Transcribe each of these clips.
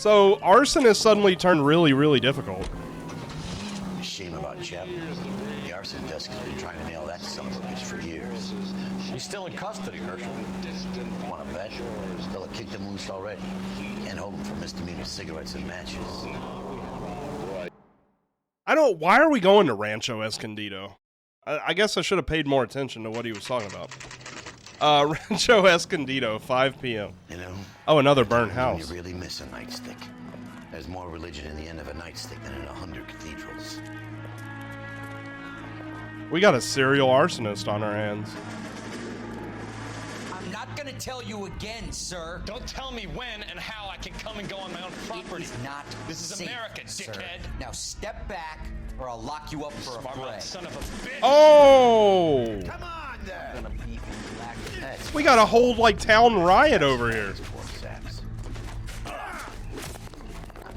So arson has suddenly turned really, really difficult. Shame about Chap. The arson desk has been trying to nail that son of a bitch for years. He's still in custody, Herschel. Want to bet? They'll have kicked him loose already. Can't hold him for misdemeanor cigarettes and matches. Why are we going to Rancho Escondido? I guess I should have paid more attention to what he was talking about. Rancho Escondido, 5 p.m. You know? Oh, another burnt house. You really miss a nightstick. There's more religion in the end of a nightstick than in 100 cathedrals. We got a serial arsonist on our hands. I'm not gonna tell you again, sir. Don't tell me when and how I can come and go on my own property. It is not This is safe, America, sir. dickhead. Now step back, or I'll lock you up for a Smart fray. mouth son of a bitch. Oh! Come on there! I'm gonna beat you black. We got a whole, like, town riot over here. I'm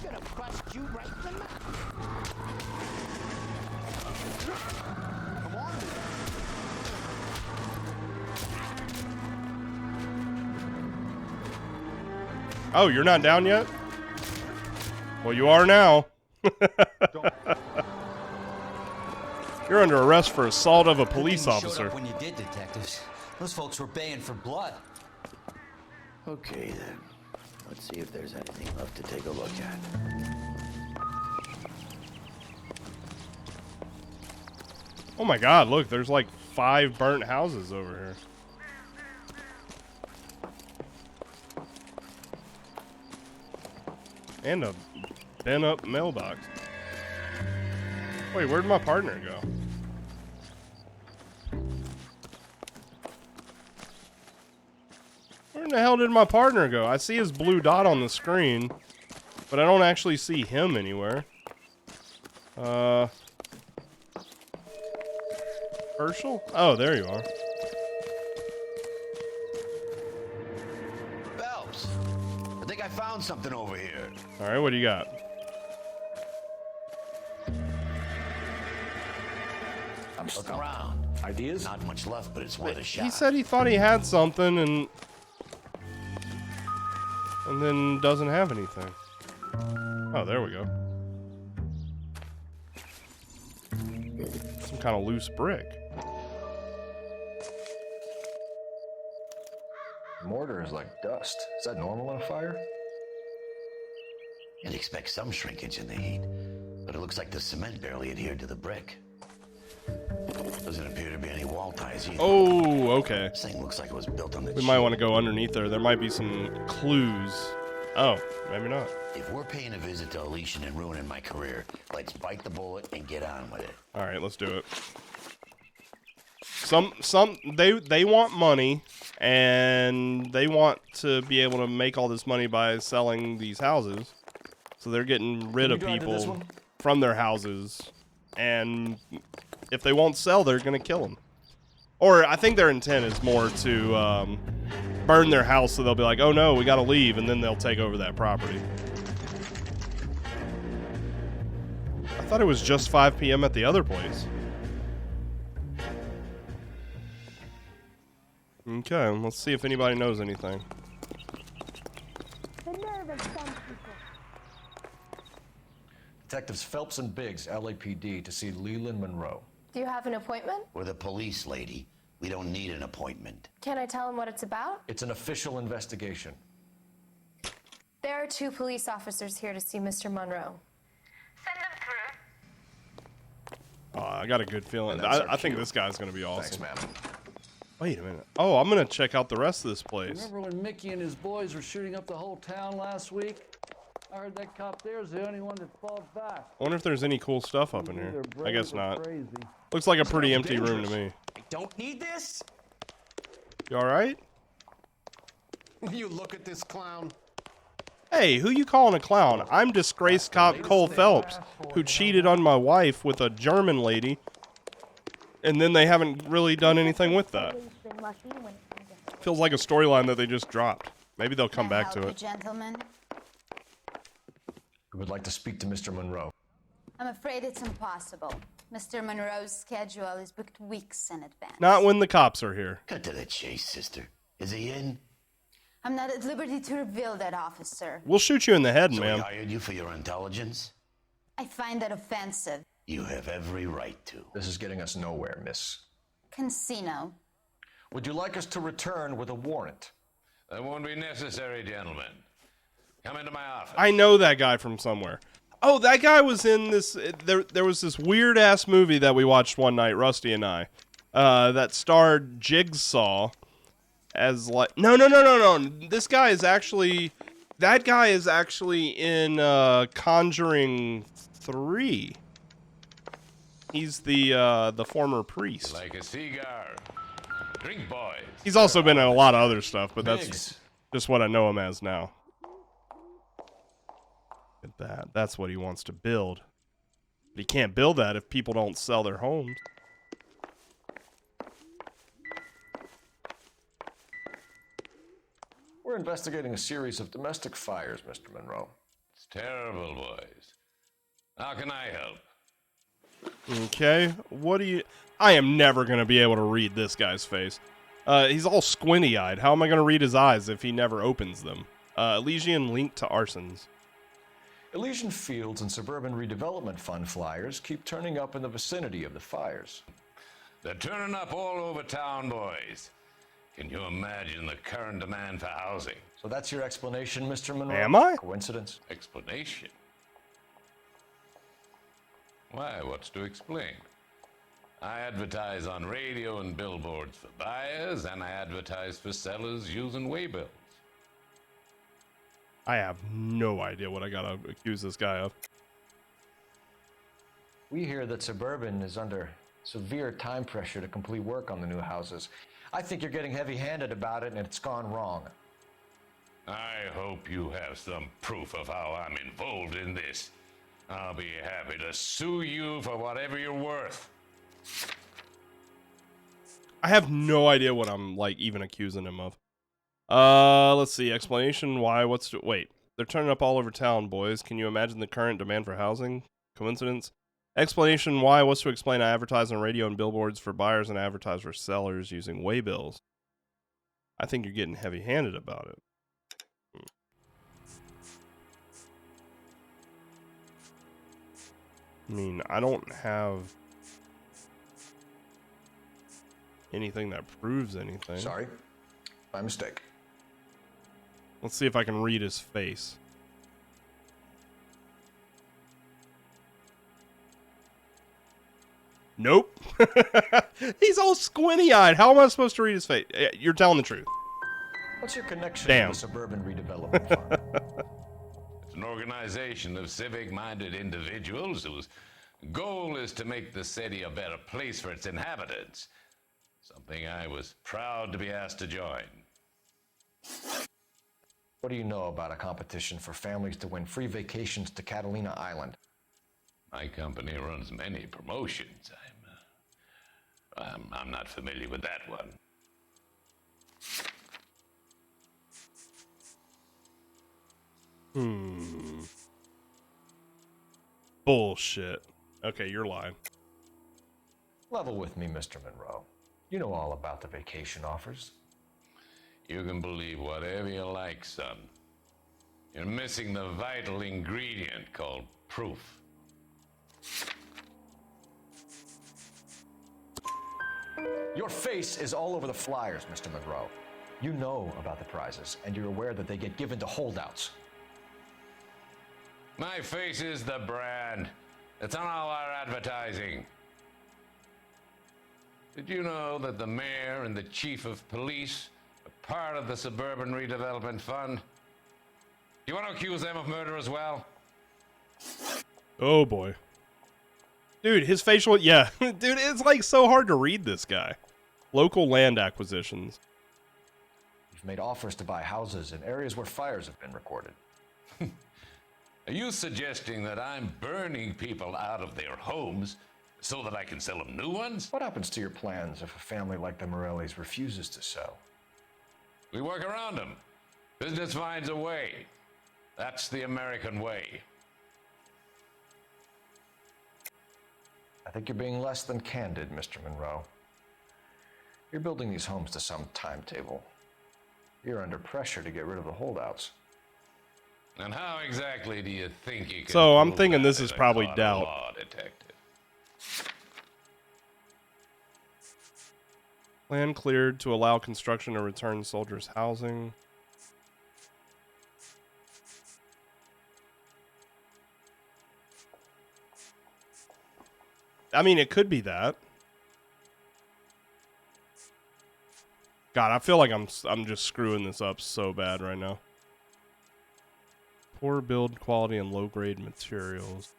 gonna bust you right in the mouth. Come on. Oh, you're not down yet? Well, you are now. You're under arrest for assault of a police Good thing you showed officer. up when you did, detectives. Those folks were baying for blood. Okay then. Let's see if there's anything left to take a look at. Oh my god, look, there's like 5 burnt houses over here. And a bent up mailbox. Wait, where'd my partner go? Where in the hell did my partner go? I see his blue dot on the screen, but I don't actually see him anywhere. Herschel? Oh, there you are. Phelps, I think I found something over here. All right, what do you got? I'm looking around. Ideas? Not much left, but it's worth a shot. He said he thought he had something and then doesn't have anything. Oh, there we go. Some kind of loose brick. Mortar is like dust. Is that normal in a fire? You'd expect some shrinkage in the heat, but it looks like the cement barely adhered to the brick. Doesn't appear to be any wall ties either. Oh, okay. This thing looks like it was built on the We might want to go underneath there. There might be some clues. Oh, maybe not. If we're paying a visit to Elysian and ruining my career, let's bite the bullet and get on with it. All right, let's do it. They want money, and they want to be able to make all this money by selling these houses. So they're getting rid of people from their houses, and if they won't sell, they're gonna kill them. Or I think their intent is more to burn their house, so they'll be like, "Oh no, we gotta leave," and then they'll take over that property. I thought it was just 5 p.m. at the other place. Okay, let's see if anybody knows anything. The nerve of some people. Detectives Phelps and Biggs, LAPD, to see Leland Monroe. Do you have an appointment? We're the police, lady. We don't need an appointment. Can I tell him what it's about? It's an official investigation. There are 2 police officers here to see Mr. Monroe. Send them through. I got a good feeling. And that's our I think cue. this guy's gonna be awesome. Thanks, ma'am. Wait a minute. Oh, I'm gonna check out the rest of this place. Remember when Mickey and his boys were shooting up the whole town last week? I heard that cop there's the only one that fought back. I wonder if there's any cool stuff up in Either here. I brave guess or not. Crazy. Looks like a pretty empty room to me. I don't need this. You alright? You look at this clown. Hey, who you calling a clown? I'm disgraced cop Cole Phelps, who cheated on my wife with a German lady, and then they haven't really done anything with that. Feels like a storyline that they just dropped. Maybe they'll come back to it. Gentlemen, We would like to speak to Mr. Monroe. I'm afraid it's impossible. Mr. Monroe's schedule is booked weeks in advance. Not when the cops are here. Cut to the chase, sister. Is he in? I'm not at liberty to reveal that, officer. We'll shoot you in the head, So ma'am. we hired you for your intelligence? I find that offensive. You have every right to. This is getting us nowhere, miss. Casino. Would you like us to return with a warrant? That won't be necessary, gentlemen. Come into my office. I know that guy from somewhere. Oh, that guy was in this. There was this weird ass movie that we watched one night, Rusty and I, that starred Jigsaw as like. No. This guy is actually. That guy is actually in Conjuring 3. He's the former priest. Like a cigar. Drink, boys. He's also been in a lot of other stuff, but that's Biggs. just what I know him as now. Look at that. That's what he wants to build. But he can't build that if people don't sell their homes. We're investigating a series of domestic fires, Mr. Monroe. It's terrible, boys. How can I help? Okay, what do you... I am never going to be able to read this guy's face. He's all squinty-eyed. How am I going to read his eyes if he never opens them? Elysian linked to arsons. Elysian Fields and Suburban Redevelopment Fund flyers keep turning up in the vicinity of the fires. They're turning up all over town, boys. Can you imagine the current demand for housing? So that's your explanation, Mr. Monroe? Am I? Coincidence? Explanation? Why, what's to explain? I advertise on radio and billboards for buyers, and I advertise for sellers using waybills. I have no idea what I gotta accuse this guy of. We hear that Suburban is under severe time pressure to complete work on the new houses. I think you're getting heavy-handed about it, and it's gone wrong. I hope you have some proof of how I'm involved in this. I'll be happy to sue you for whatever you're worth. I have no idea what I'm, like, even accusing him of. Let's see. Explanation why, wait. They're turning up all over town, boys. Can you imagine the current demand for housing? Coincidence? Explanation why, what's to explain I advertise on radio and billboards for buyers and advertise for sellers using waybills. I think you're getting heavy-handed about it. I mean, I don't have anything that proves anything. Sorry, my mistake. Let's see if I can read his face. Nope. He's all squinty-eyed. How am I supposed to read his face? You're telling the truth. What's your connection Damn. to the Suburban Redevelopment Fund? It's an organization of civic-minded individuals whose goal is to make the city a better place for its inhabitants. Something I was proud to be asked to join. What do you know about a competition for families to win free vacations to Catalina Island? My company runs many promotions. I'm not familiar with that one. Bullshit. Okay, you're lying. Level with me, Mr. Monroe. You know all about the vacation offers. You can believe whatever you like, son. You're missing the vital ingredient called proof. Your face is all over the flyers, Mr. Monroe. You know about the prizes, and you're aware that they get given to holdouts. My face is the brand. It's on all our advertising. Did you know that the mayor and the chief of police are part of the Suburban Redevelopment Fund? Do you want to accuse them of murder as well? Oh boy. Dude, his facial... Yeah. Dude, it's like so hard to read this guy. Local land acquisitions. You've made offers to buy houses in areas where fires have been recorded. Are you suggesting that I'm burning people out of their homes so that I can sell them new ones? What happens to your plans if a family like the Morellis refuses to sell? We work around them. Business finds a way. That's the American way. I think you're being less than candid, Mr. Monroe. You're building these homes to some timetable. You're under pressure to get rid of the holdouts. And how exactly do you think you can So I'm prove thinking that this in is a probably court of doubt. law, detective? Land cleared to allow construction to return soldiers' housing. I mean, it could be that. God, I feel like I'm just screwing this up so bad right now. Poor build quality and low grade materials.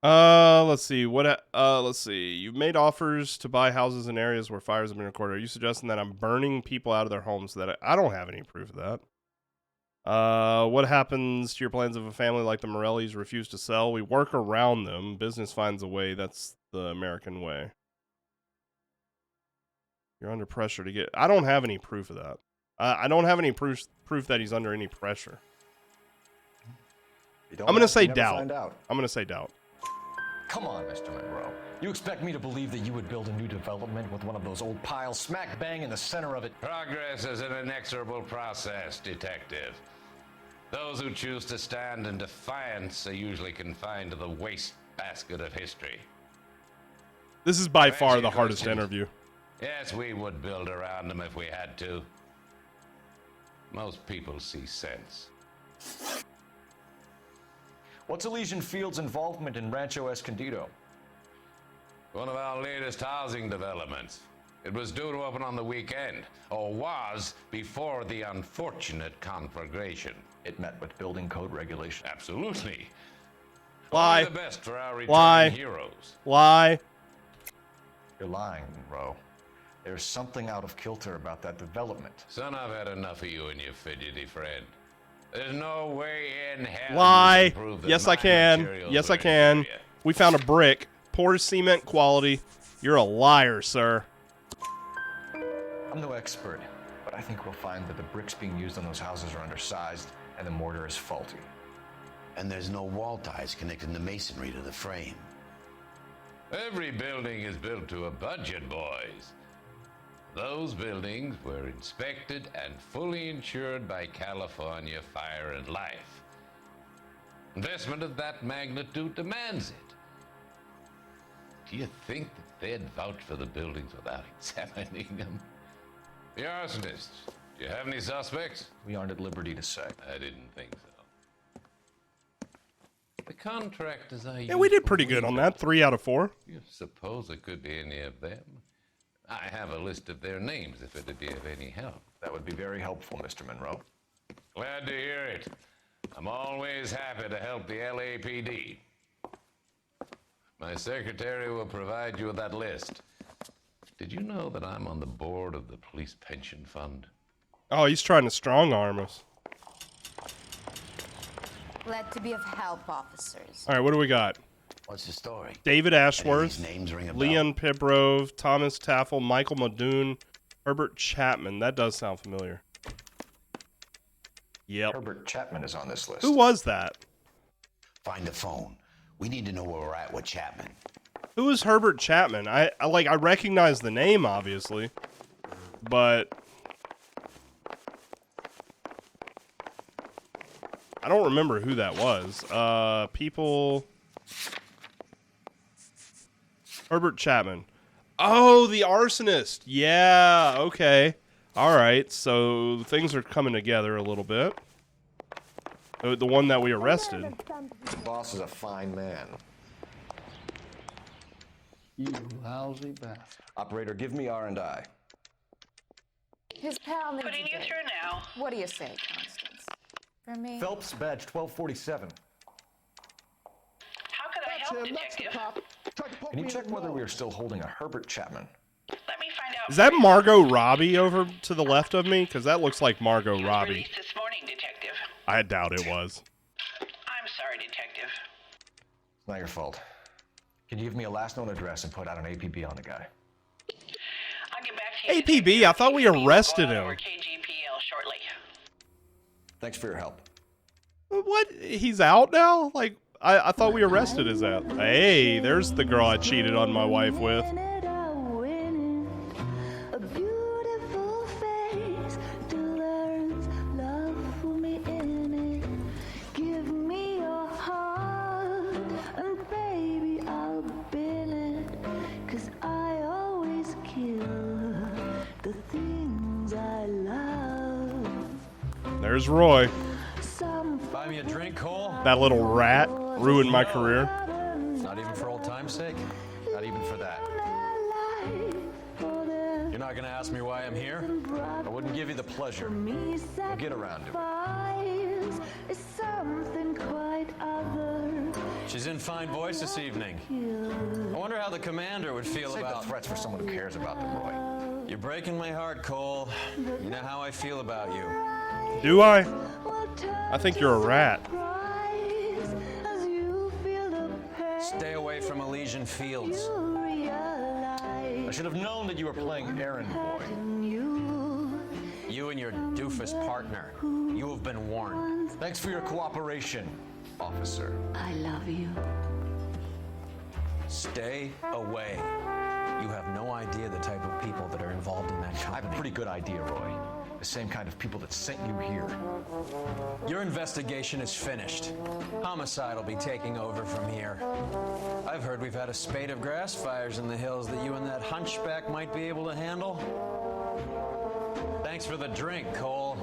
Let's see. Let's see. You've made offers to buy houses in areas where fires have been recorded. Are you suggesting that I'm burning people out of their homes? That I don't have any proof of that. What happens to your plans if a family like the Morellis refuse to sell? We work around them. Business finds a way. That's the American way. You're under pressure to get... I don't have any proof of that. I don't have any proof that he's under any pressure. I'm going to say doubt. I'm going to say doubt. Come on, Mr. Monroe. You expect me to believe that you would build a new development with one of those old piles smack bang in the center of it? Progress is an inexorable process, detective. Those who choose to stand in defiance are usually confined to the wastebasket of history. This is by far the hardest interview. Yes, we would build around them if we had to. Most people see sense. What's Elysian Field's involvement in Rancho Escondido? One of our latest housing developments. It was due to open on the weekend, or was before the unfortunate conflagration. It met with building code regulations. Absolutely. Lie. Only the best for our returning heroes. Lie. You're lying, Monroe. There's something out of kilter about that development. Son, I've had enough of you and your fidgety friend. There's no way in hell Lie. you can prove that Yes, my I can. materials Yes, were I can. inferior. We found a brick. Poor cement quality. You're a liar, sir. I'm no expert, but I think we'll find that the bricks being used on those houses are undersized and the mortar is faulty. And there's no wall ties connecting the masonry to the frame. Every building is built to a budget, boys. Those buildings were inspected and fully insured by California Fire and Life. Investment of that magnitude demands it. Do you think that they'd vouch for the buildings without examining them? The arsonists, do you have any suspects? We aren't at liberty to say. I didn't think so. The contractors I Yeah, we did pretty good on that. 3 out of 4. You suppose it could be any of them? I have a list of their names if it'd be of any help. That would be very helpful, Mr. Monroe. Glad to hear it. I'm always happy to help the LAPD. My secretary will provide you with that list. Did you know that I'm on the board of the police pension fund? Oh, he's trying to strong arm us. Glad to be of help, officers. All right, what do we got? What's the story? David Ashworth, Any of these names ring a bell? Leon Pibrove, Thomas Taffel, Michael Muldoon, Herbert Chapman. That does sound familiar. Yep. Herbert Chapman is on this list. Who was that? Find the phone. We need to know where we're at with Chapman. Who is Herbert Chapman? I recognize the name, obviously, but I don't remember who that was. People. Herbert Chapman. Oh, the arsonist. Yeah, okay. All right, so things are coming together a little bit. The one that we arrested. The boss is a fine man. You lousy bastard. Operator, give me R&I. His pal needs Putting you through now. What do you say, Constance? For me? Phelps, badge 1247. How could I help, detective? Can you check whether we are still holding a Herbert Chapman? Let me find out. Is that Margot Robbie over to the left of me? Because that looks like Margot Robbie. Released this morning, detective. I doubt it was. I'm sorry, detective. It's not your fault. Can you give me a last known address and put out an APB on the guy? I'll get back to you. APB? I thought we arrested him. KGPL shortly. Thanks for your help. What? He's out now? Like, I thought we arrested his ass. Hey, there's the girl I cheated on my wife with. There's Roy. Buy me a drink, Cole? That little rat ruined my career. Not even for old time's sake? Not even for that. You're not gonna ask me why I'm here? I wouldn't give you the pleasure. We'll get around to it. She's in fine voice this evening. I wonder how the commander would feel about the threats for someone who cares about them, Roy. You're breaking my heart, Cole. You know how I feel about you. Do I? I think you're a rat. Stay away from Elysian Fields. I should have known that you were playing errand boy. You and your doofus partner. You have been warned. Thanks for your cooperation, officer. I love you. Stay away. You have no idea the type of people that are involved in that I have company. a pretty good idea, Roy. The same kind of people that sent you here. Your investigation is finished. Homicide will be taking over from here. I've heard we've had a spate of grass fires in the hills that you and that hunchback might be able to handle. Thanks for the drink, Cole.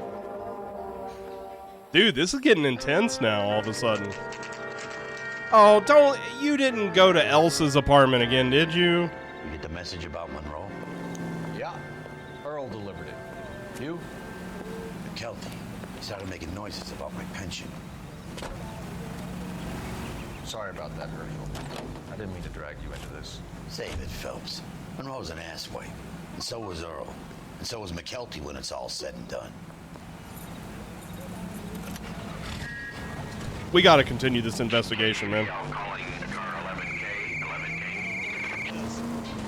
Dude, this is getting intense now all of a sudden. Oh, you didn't go to Elsa's apartment again, did you? You get the message about Monroe? Yeah, Earl delivered it. You? McKelty. He started making noises about my pension. Sorry about that, Herschel. I didn't mean to drag you into this. Save it, Phelps. Monroe's an asswipe. And so was Earl. And so was McKelty when it's all said and done. We gotta continue this investigation, man.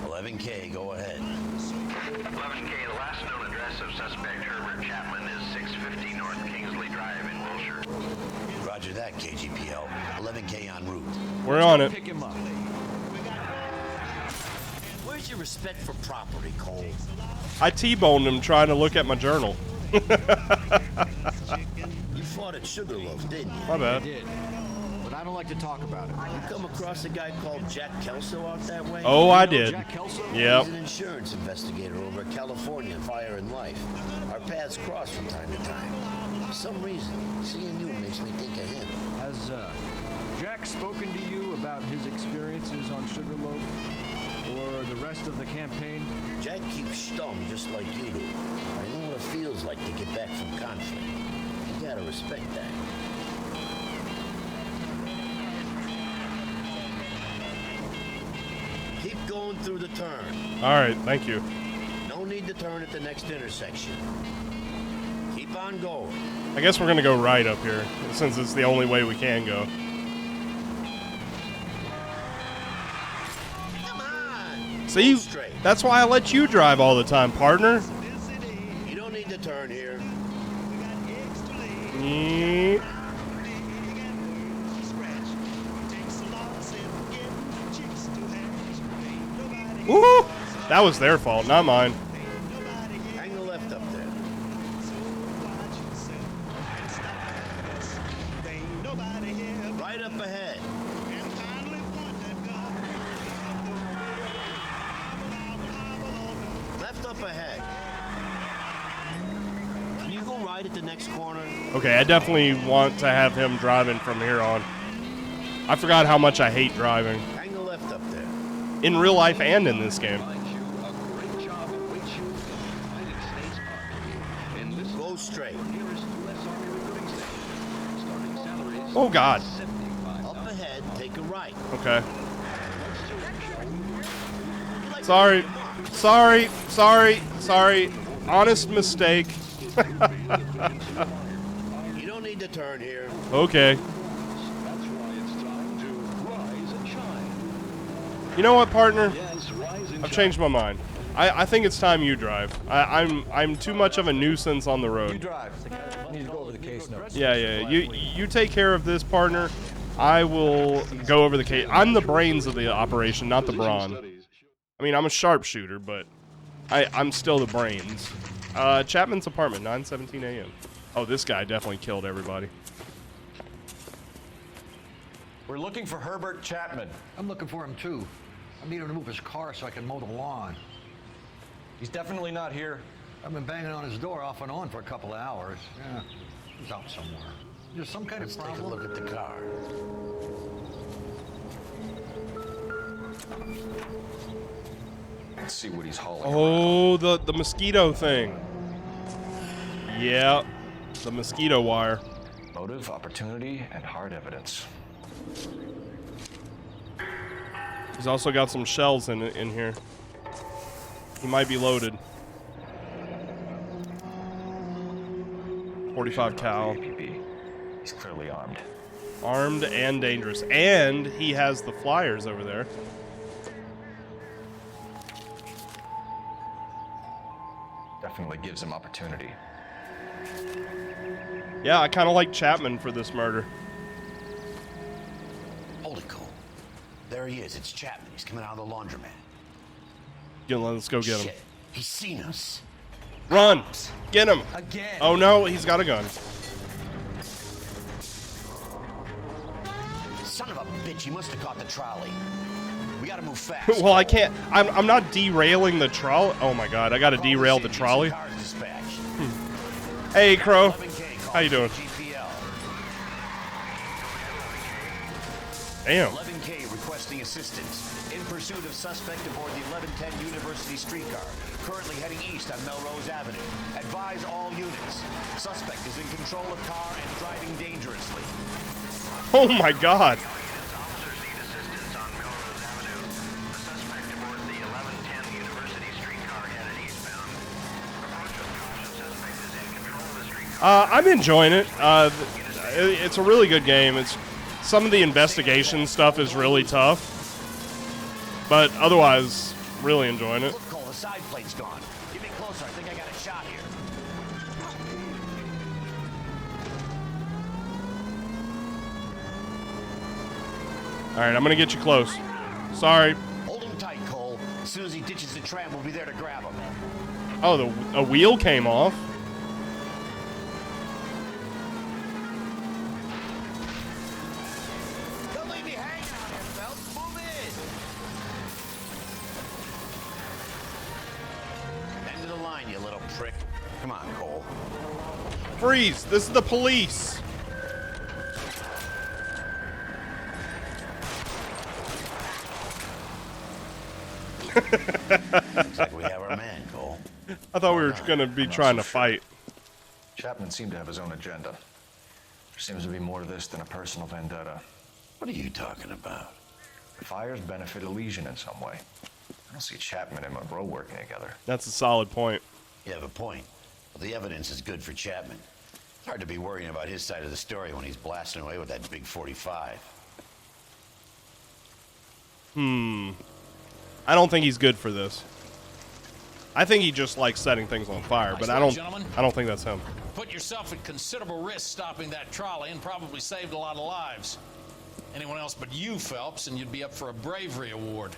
11K, go ahead. 11K, the last known address of suspect Herbert Chapman is 650 North Kingsley Drive in Wilshire. Roger that, KGPL. 11K en route. We're on it. Pick him up. Where's your respect for property, Cole? I T-boned him trying to look at my journal. You fought at Sugarloaf, didn't you? My bad. Did. But I don't like to talk about it. You come across a guy called Jack Kelso out that way? Oh, I did. Jack Kelso? Yep. He's an insurance investigator over at California Fire and Life. Our paths cross from time to time. For some reason, seeing you makes me think of him. Has Jack spoken to you about his experiences on Sugarloaf or the rest of the campaign? Jack keeps stum just like you do. I know what it feels like to get back from conflict. You gotta respect that. Keep going through the turn. All right, thank you. No need to turn at the next intersection. Keep on going. I guess we're gonna go right up here, since it's the only way we can go. Come on. See, Go straight. that's why I let you drive all the time, partner. You don't need to turn here. Yeet. Woo! That was their fault, not mine. Hang the left up there. Right up ahead. Left up ahead. Can you go right at the next corner? Okay, I definitely want to have him driving from here on. I forgot how much I hate driving. Hang the left up there. In real life and in this game. Go straight. Oh, God. Up ahead, take a right. Okay. Sorry. Sorry. Sorry. Sorry. Honest mistake. You don't need to turn here. Okay. You know what, partner? I've changed my mind. I think it's time you drive. I'm too much of a nuisance on the You road. drive. I need to go over the case notes. Yeah. You take care of this, partner. I will go over the case. I'm the brains of the operation, not the brawn. I mean, I'm a sharpshooter, but I'm still the brains. Chapman's apartment, 9:17 a.m. Oh, this guy definitely killed everybody. We're looking for Herbert Chapman. I'm looking for him too. I need him to move his car so I can mow the lawn. He's definitely not here. I've been banging on his door off and on for a couple of hours. Yeah. He's out somewhere. There's some kind Let's of take a problem. look at the car. Let's see what he's hauling. Oh, the mosquito thing. Yeah, the mosquito wire. Motive, opportunity, and hard evidence. He's also got some shells in here. He might be loaded. 45 cal. He's clearly armed. Armed and dangerous. And he has the flyers over there. Definitely gives him opportunity. Yeah, I kind of like Chapman for this murder. Hold it, Cole. There he is. It's Chapman. He's coming out of the laundromat. Let's go get him. Shit. He's seen us. Run! Get him! Again. Oh no, he's got a gun. Son of a bitch, he must have caught the trolley. We gotta move fast. Well, I can't. I'm not derailing the trolley. Oh my god, I gotta derail the trolley. Hey, Crow. How you doing? Damn. 11K requesting assistance. In pursuit of suspect aboard the 1110 University streetcar. Currently heading east on Melrose Avenue. Advise all units. Suspect is in control of car and driving dangerously. Oh my god. I'm enjoying it. It's a really good game. Some of the investigation stuff is really tough, but otherwise, really enjoying it. Look, Cole, the side plate's gone. Get me closer. I think I got a shot here. All right, I'm gonna get you close. Sorry. Hold him tight, Cole. As soon as he ditches the tram, we'll be there to grab him. Oh, a wheel came off. Don't leave me hanging out here, Phelps. Move in. End of the line, you little prick. Come on, Cole. Freeze! This is the police. Looks like we have our man, Cole. I thought we were gonna be trying to fight. Chapman seemed to have his own agenda. There seems to be more to this than a personal vendetta. What are you talking about? The fires benefit Elysian in some way. I don't see Chapman and Monroe working together. That's a solid point. You have a point. But the evidence is good for Chapman. It's hard to be worrying about his side of the story when he's blasting away with that big 45. I don't think he's good for this. I think he just likes setting things on fire, but I don't think that's him. Put yourself at considerable risk stopping that trolley and probably saved a lot of lives. Anyone else but you, Phelps, and you'd be up for a bravery award.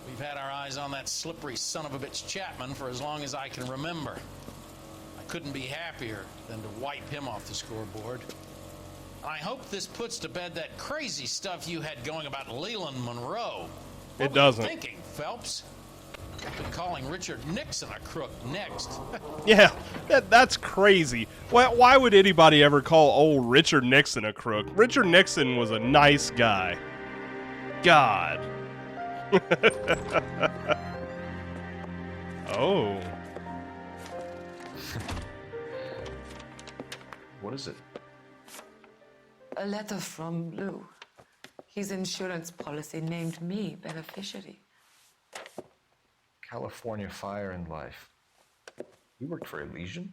We've had our eyes on that slippery son of a bitch Chapman for as long as I can remember. I couldn't be happier than to wipe him off the scoreboard. I hope this puts to bed that crazy stuff you had going about Leland Monroe. It doesn't. What were you thinking, Phelps? Been calling Richard Nixon a crook next. Yeah, that's crazy. Why would anybody ever call old Richard Nixon a crook? Richard Nixon was a nice guy. God. Oh. What is it? A letter from Lou. His insurance policy named me beneficiary. California Fire and Life. You worked for Elysian?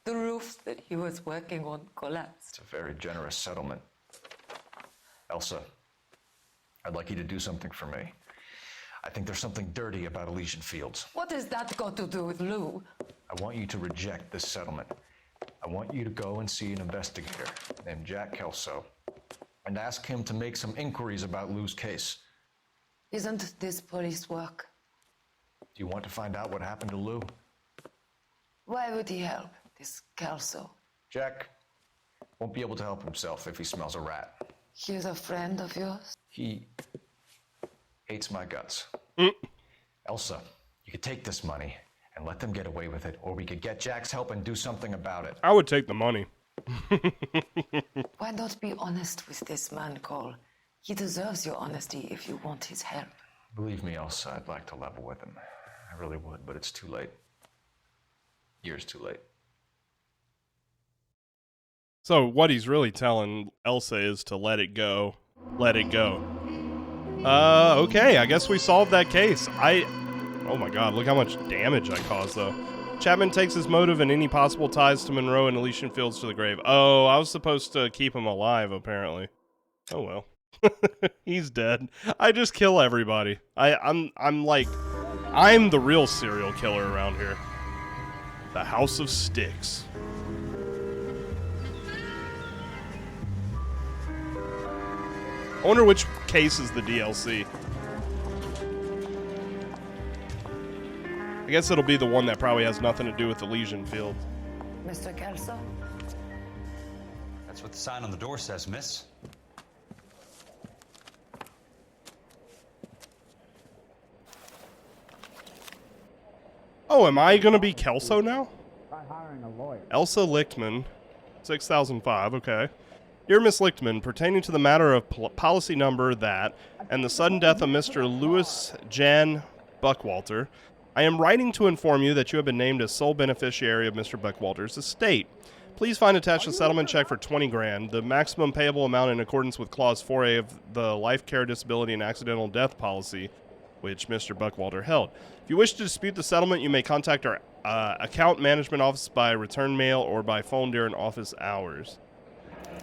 The roof that he was working on collapsed. It's a very generous settlement. Elsa, I'd like you to do something for me. I think there's something dirty about Elysian Fields. What has that got to do with Lou? I want you to reject this settlement. I want you to go and see an investigator named Jack Kelso and ask him to make some inquiries about Lou's case. Isn't this police work? Do you want to find out what happened to Lou? Why would he help, this Kelso? Jack won't be able to help himself if he smells a rat. He's a friend of yours? He hates my guts. Elsa, you could take this money and and let them get away with it, or we could get Jack's help and do something about it. I would take the money. Why not be honest with this man, Cole? He deserves your honesty if you want his help. Believe me, Elsa, I'd like to level with him. I really would, but it's too late. Years too late. So what he's really telling Elsa is to let it go. Let it go. Okay, I guess we solved that case. Oh my god, look how much damage I caused, though. Chapman takes his motive and any possible ties to Monroe and Elysian Fields to the grave. Oh, I was supposed to keep him alive, apparently. Oh well. He's dead. I just kill everybody. I'm the real serial killer around here. The House of Sticks. I wonder which case is the DLC. I guess it'll be the one that probably has nothing to do with Elysian Field. Mr. Kelso? That's what the sign on the door says, miss. Oh, am I gonna be Kelso now? Try hiring a lawyer. Elsa Lichtman, 6005, okay. Dear Miss Lichtman, pertaining to the matter of policy number that, and the sudden death of Mr. Louis Jan Buckwalter, I am writing to inform you that you have been named as sole beneficiary of Mr. Buckwalter's estate. Please find attached a settlement check for 20 grand, the maximum payable amount in accordance with Clause 4A of the Life Care, Disability, and Accidental Death Policy, which Mr. Buckwalter held. If you wish to dispute the settlement, you may contact our account management office by return mail or by phone during office hours.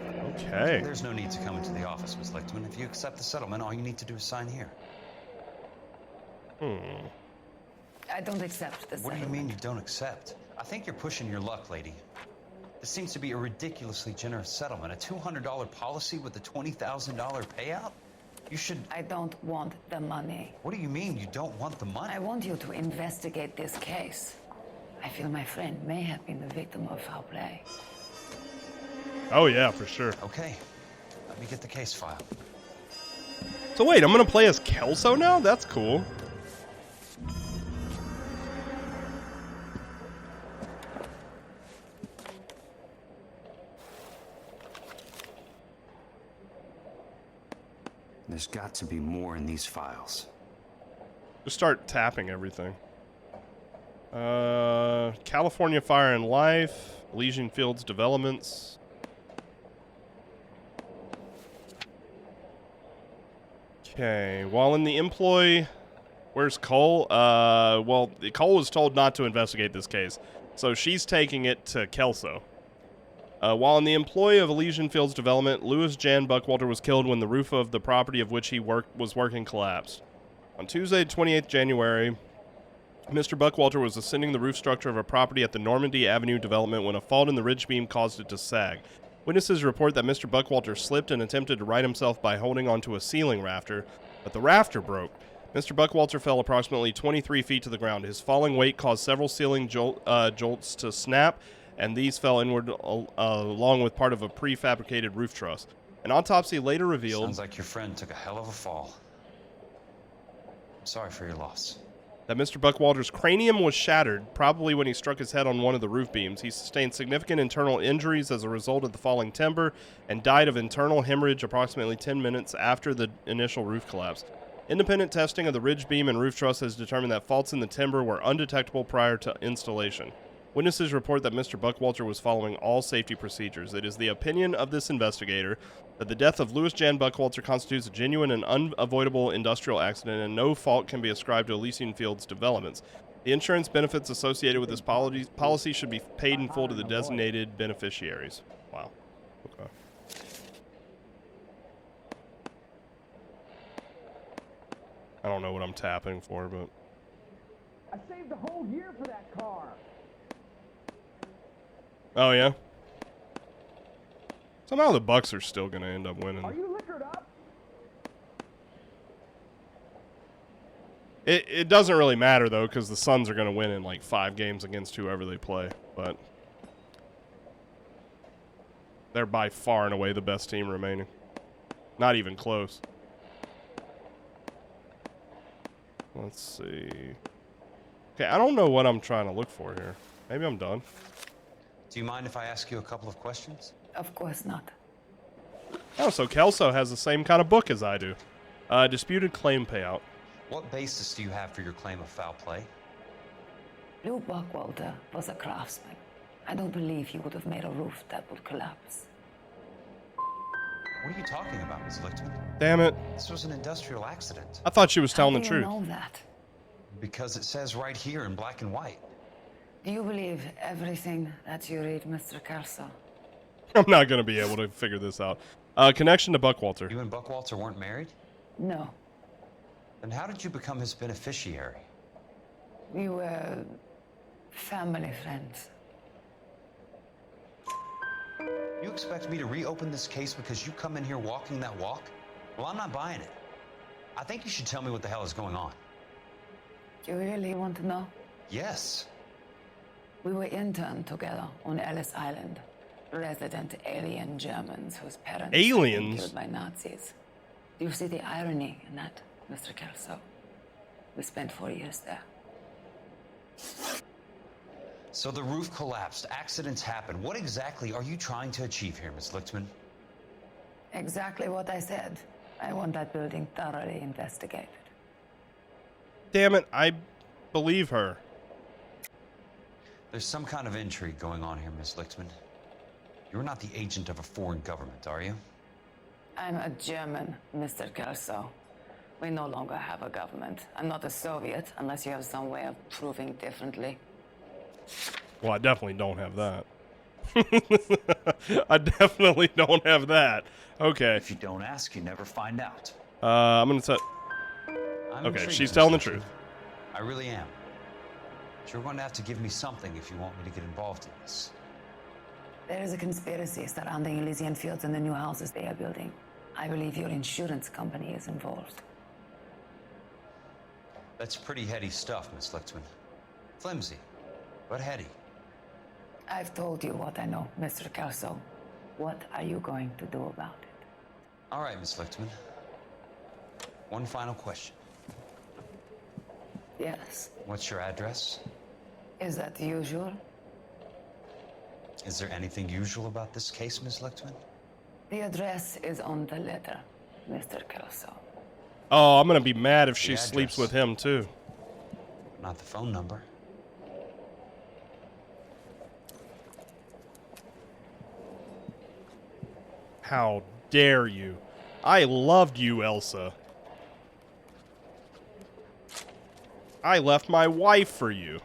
Okay. There's no need to come into the office, Miss Lichtman. If you accept the settlement, all you need to do is sign here. I don't accept this. What do you mean you don't accept? I think you're pushing your luck, lady. This seems to be a ridiculously generous settlement. A $200 policy with a $20,000 payout? You should... I don't want the money. What do you mean you don't want the money? I want you to investigate this case. I feel my friend may have been the victim of foul play. Oh yeah, for sure. Okay, let me get the case file. So wait, I'm gonna play as Kelso now? That's cool. There's got to be more in these files. Just start tapping everything. California Fire and Life, Elysian Fields Developments. Okay, while in the employ, where's Cole? Well, Cole was told not to investigate this case, so she's taking it to Kelso. While in the employ of Elysian Fields Development, Louis Jan Buckwalter was killed when the roof of the property of which he was working collapsed. On Tuesday, 28th January, Mr. Buckwalter was ascending the roof structure of a property at the Normandy Avenue development when a fault in the ridge beam caused it to sag. Witnesses report that Mr. Buckwalter slipped and attempted to right himself by holding onto a ceiling rafter, but the rafter broke. Mr. Buckwalter fell approximately 23 feet to the ground. His falling weight caused several ceiling jolts to snap, and these fell inward along with part of a prefabricated roof truss. An autopsy later revealed... Sounds like your friend took a hell of a fall. I'm sorry for your loss. That Mr. Buckwalter's cranium was shattered, probably when he struck his head on one of the roof beams. He sustained significant internal injuries as a result of the falling timber and died of internal hemorrhage approximately 10 minutes after the initial roof collapse. Independent testing of the ridge beam and roof truss has determined that faults in the timber were undetectable prior to installation. Witnesses report that Mr. Buckwalter was following all safety procedures. It is the opinion of this investigator that the death of Louis Jan Buckwalter constitutes a genuine and unavoidable industrial accident, and no fault can be ascribed to Elysian Fields Developments. The insurance benefits associated with this policy should be paid in full to the designated beneficiaries. Wow. Okay. I don't know what I'm tapping for, but... I saved a whole year for that car. Oh, yeah? Somehow the Bucks are still going to end up winning. Are you liquored up? It doesn't really matter, though, because the Suns are going to win in, like, 5 games against whoever they play. But they're by far and away the best team remaining. Not even close. Let's see. Okay, I don't know what I'm trying to look for here. Maybe I'm done. Do you mind if I ask you a couple of questions? Of course not. Oh, so Kelso has the same kind of book as I do. Disputed claim payout. What basis do you have for your claim of foul play? Lou Buckwalter was a craftsman. I don't believe he would have made a roof that would collapse. What are you talking about, Ms. Lichtman? Damn it. This was an industrial accident. I thought she was telling the How do you truth. know that? Because it says right here in black and white. Do you believe everything that you read, Mr. Kelso? I'm not going to be able to figure this out. Connection to Buckwalter. You and Buckwalter weren't married? No. Then how did you become his beneficiary? We were family friends. You expect me to reopen this case because you come in here walking that walk? Well, I'm not buying it. I think you should tell me what the hell is going on. Do you really want to know? Yes. We were interned together on Ellis Island. Resident alien Germans whose parents were Aliens? killed by Nazis. Do you see the irony in that, Mr. Kelso? We spent 4 years there. So the roof collapsed, accidents happen. What exactly are you trying to achieve here, Ms. Lichtman? Exactly what I said. I want that building thoroughly investigated. Damn it, I believe her. There's some kind of intrigue going on here, Ms. Lichtman. You're not the agent of a foreign government, are you? I'm a German, Mr. Kelso. We no longer have a government. I'm not a Soviet, unless you have some way of proving differently. Well, I definitely don't have that. I definitely don't have that. Okay. If you don't ask, you never find out. I'm gonna tell. Okay, she's telling the truth. I really am. But you're going to have to give me something if you want me to get involved in this. There is a conspiracy surrounding Elysian Fields and the new houses they are building. I believe your insurance company is involved. That's pretty heady stuff, Miss Lichtman. Flimsy, but heady. I've told you what I know, Mr. Kelso. What are you going to do about it? All right, Miss Lichtman. One final question. Yes. What's your address? Is that usual? Is there anything usual about this case, Miss Lichtman? The address is on the letter, Mr. Kelso. Oh, I'm gonna be mad if she The sleeps address. with him too. Not the phone number. How dare you? I loved you, Elsa. I left my wife for you.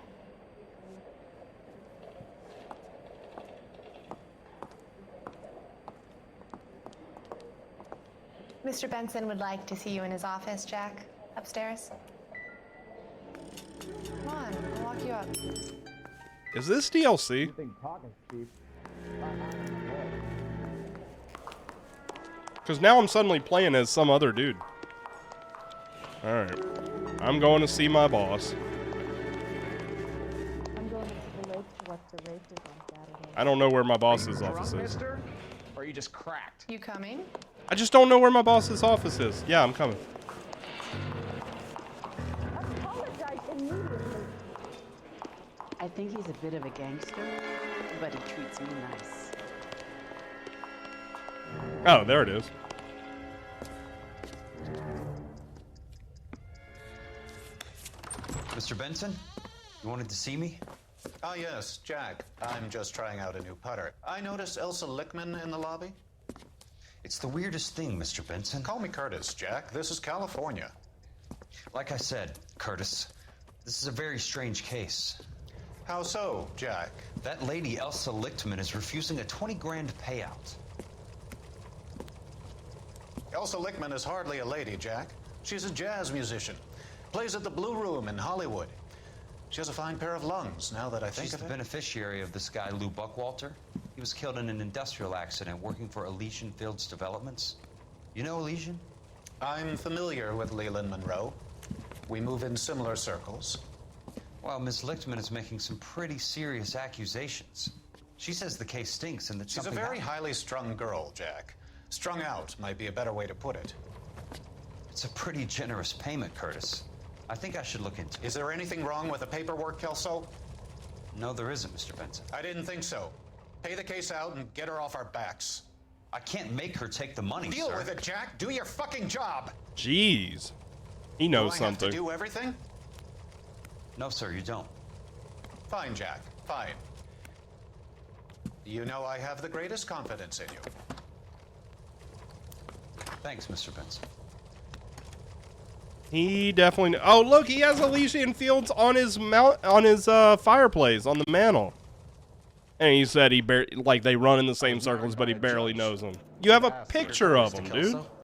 Mr. Benson would like to see you in his office, Jack. Upstairs. Come on, I'll walk you up. Is this DLC? You think talking's cheap? Because now I'm suddenly playing as some other dude. Alright. I'm going to see my boss. I'm going to the lake to watch the races on Saturday. I don't know where my boss's office is. Mister? Or are you just cracked? You coming? I just don't know where my boss's office is. Yeah, I'm coming. Apologize immediately. I think he's a bit of a gangster, but he treats me nice. Oh, there it is. Mr. Benson, you wanted to see me? Ah, yes, Jack. I'm just trying out a new putter. I noticed Elsa Lichtman in the lobby. It's the weirdest thing, Mr. Benson. Call me Curtis, Jack. This is California. Like I said, Curtis, this is a very strange case. How so, Jack? That lady, Elsa Lichtman, is refusing a 20 grand payout. Elsa Lichtman is hardly a lady, Jack. She's a jazz musician. Plays at the Blue Room in Hollywood. She has a fine pair of lungs, now that I think She's of the it. beneficiary of this guy, Lou Buckwalter. He was killed in an industrial accident working for Elysian Fields Developments. You know Elysian? I'm familiar with Leland Monroe. We move in similar circles. Well, Miss Lichtman is making some pretty serious accusations. She says the case stinks and that She's a something very happened. highly strung girl, Jack. Strung out might be a better way to put it. It's a pretty generous payment, Curtis. I think I should look into it. Is there anything wrong with the paperwork, Kelso? No, there isn't, Mr. Benson. I didn't think so. Pay the case out and get her off our backs. I can't make her take the money, Deal sir. with it, Jack. Do your fucking job. Jeez. He knows Do I have something. to do everything? No, sir, you don't. Fine, Jack. Fine. You know I have the greatest confidence in you. Thanks, Mr. Benson. He definitely. Oh, look, he has Elysian Fields on his fireplace on the mantle. And he said he like they run in the same circles, but he barely knows them. You have a picture of them, dude.